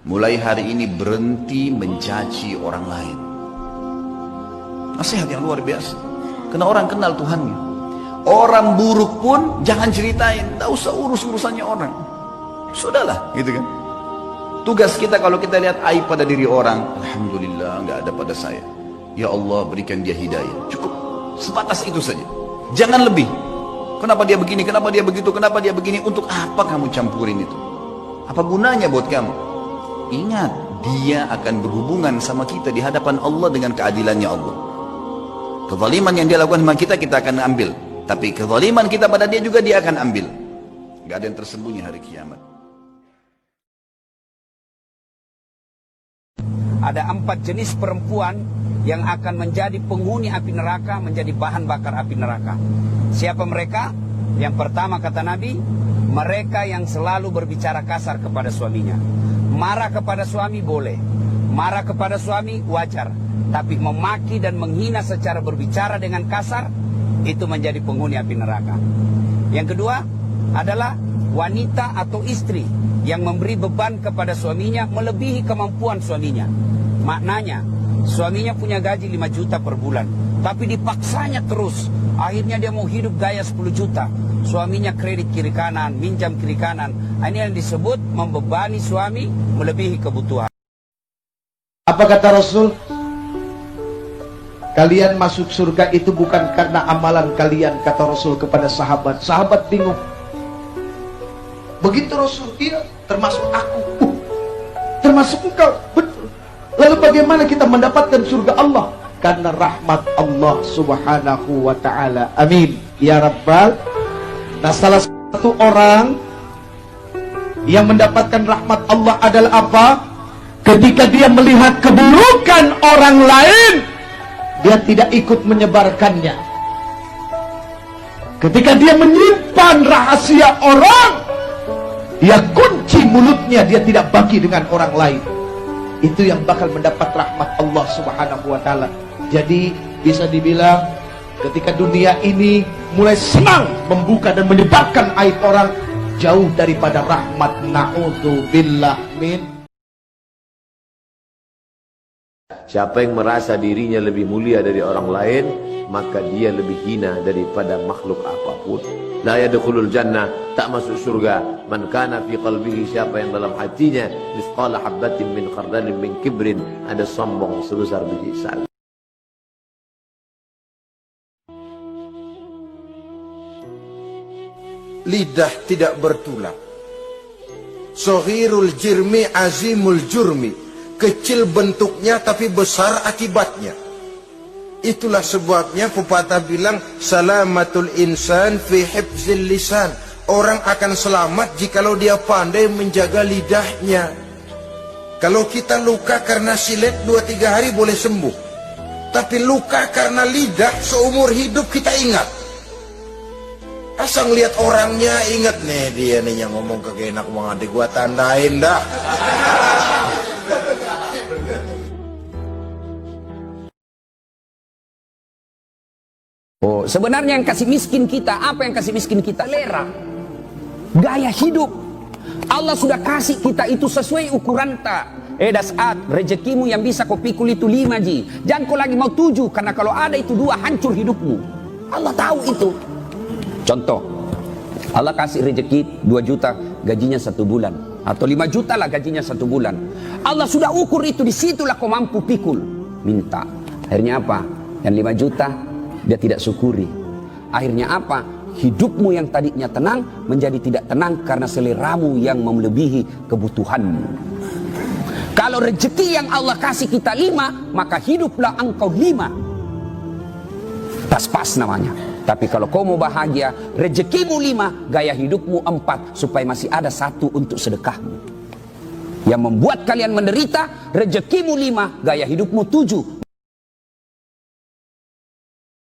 mulai hari ini berhenti mencaci orang lain. Nasihat yang luar biasa. Karena orang kenal Tuhannya. Orang buruk pun jangan ceritain, tak usah urus urusannya orang. Sudahlah, gitu kan. Tugas kita kalau kita lihat aib pada diri orang, alhamdulillah nggak ada pada saya. Ya Allah berikan dia hidayah. Cukup sebatas itu saja. Jangan lebih. Kenapa dia begini? Kenapa dia begitu? Kenapa dia begini? Untuk apa kamu campurin itu? Apa gunanya buat kamu? Ingat, dia akan berhubungan sama kita di hadapan Allah dengan keadilannya Allah. Kezaliman yang dia lakukan sama kita, kita akan ambil. Tapi kezaliman kita pada dia juga dia akan ambil. Gak ada yang tersembunyi hari kiamat. Ada 4 jenis perempuan yang akan menjadi penghuni api neraka, menjadi bahan bakar api neraka. Siapa mereka? Yang pertama kata Nabi, mereka yang selalu berbicara kasar kepada suaminya. Marah kepada suami boleh, marah kepada suami wajar, tapi memaki dan menghina secara berbicara dengan kasar, itu menjadi penghuni api neraka. Yang kedua adalah wanita atau istri yang memberi beban kepada suaminya melebihi kemampuan suaminya. Maknanya, suaminya punya gaji 5 juta per bulan, tapi dipaksanya terus. Akhirnya dia mau hidup gaya 10 juta. Suaminya kredit kiri kanan, minjam kiri kanan. Ini yang disebut membebani suami melebihi kebutuhan. Apa kata Rasul? Kalian masuk surga itu bukan karena amalan kalian, kata Rasul kepada sahabat. Sahabat bingung. Begitu Rasul, iya, termasuk aku. Termasuk engkau, betul. Lalu bagaimana kita mendapatkan surga Allah? Karena rahmat Allah subhanahu wa ta'ala. Amin. Ya Rabbal. Nah, salah satu orang yang mendapatkan rahmat Allah adalah apa? Ketika dia melihat keburukan orang lain, dia tidak ikut menyebarkannya. Ketika dia menyimpan rahasia orang, dia kunci mulutnya, dia tidak bagi dengan orang lain. Itu yang bakal mendapat rahmat Allah subhanahu wa ta'ala. Jadi bisa dibilang ketika dunia ini mulai senang membuka dan menyebarkan aib orang, jauh daripada rahmat. Na'udzubillah min. Siapa yang merasa dirinya lebih mulia dari orang lain, maka dia lebih hina daripada makhluk apapun. La yadkhulul jannah, tak masuk surga. Man kana fi qalbihi, siapa yang dalam hatinya mithqala habbatin min khardalin min kibrin, ada sombong sebesar biji sawi. Lidah tidak bertulang. Soghirul jirmi azimul jurmi. Kecil bentuknya tapi besar akibatnya. Itulah sebabnya pepatah bilang salamatul insan fi hifzil lisan. Orang akan selamat jikalau dia pandai menjaga lidahnya. Kalau kita luka karena silet 2-3 hari boleh sembuh, tapi luka karena lidah seumur hidup kita ingat. Asal lihat orangnya ingat, nih dia nih yang ngomong kagak enak banget, gua tandain dah. Oh, sebenarnya yang kasih miskin kita, apa yang kasih miskin kita? Selera, gaya hidup. Allah sudah kasih kita itu sesuai ukuran tak. Saat rezekimu yang bisa kau pikul itu 5 ji. Jangan kau lagi mau 7, karena kalau ada itu 2 hancur hidupmu. Allah tahu itu. Contoh, Allah kasih rezeki 2 juta gajinya 1 bulan, atau 5 juta lah gajinya 1 bulan. Allah sudah ukur itu, disitulah kau mampu pikul. Minta. Akhirnya apa? Yang 5 juta dia tidak syukuri. Akhirnya apa? Hidupmu yang tadinya tenang menjadi tidak tenang karena seleramu yang melebihi kebutuhanmu. Kalau rezeki yang Allah kasih kita 5, maka hiduplah engkau 5. Pas-pas namanya. Tapi kalau kau mau bahagia, rezekimu 5, gaya hidupmu 4, supaya masih ada 1 untuk sedekahmu. Yang membuat kalian menderita, rezekimu 5, gaya hidupmu 7.